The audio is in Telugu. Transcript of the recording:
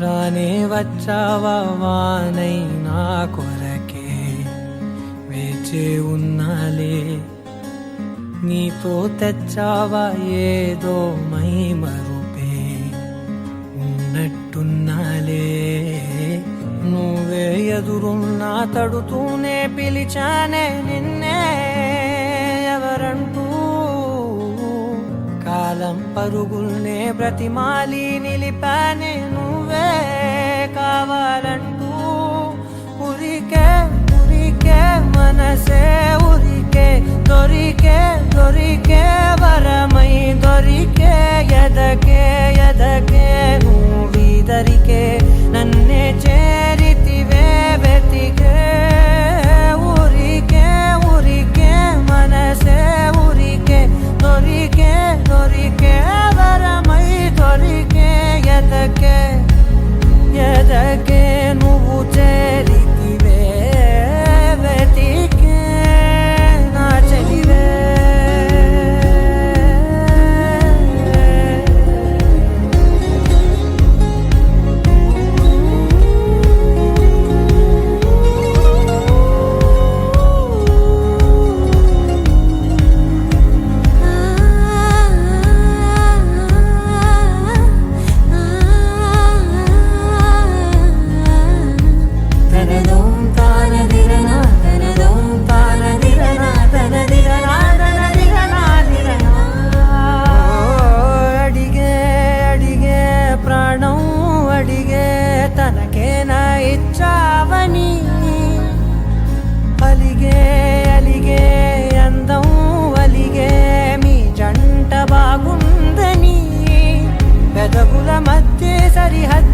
రానే వచ్చావా వానై నా కొరకే వేచే ఉన్నాలే, నీతో తెచ్చావా ఏదో మై మరుపే ఉన్నట్టున్నాలే. నువ్వే ఎదురున్నా తడుతూనే పిలిచానే నిన్నే ఎవరంటూ, కాలం పరుగుల్నే బ్రతిమాలి నిలిపానే నువ్వే కావాలంటూ. ఉరికే ఉరికే మనసే ఉరికే, దొరికే దొరికే వరమై దొరికే, ఎదకే ఎదకే నువ్విదరికే నన్నే చేరితివే వెతికే. ఉరికే ఉరికే మనసే ఉరికే, దొరికే దొరికే వరమై దొరికే, ఎదకే ఎదకే నువ్వు చేరితివే వెతికే నా చెలివే. తనకేనా ఇచ్చావని అలిగే అలిగే అందం అలిగే మీ జంట బాగుందని, పెదవుల మధ్య సరిహద్దు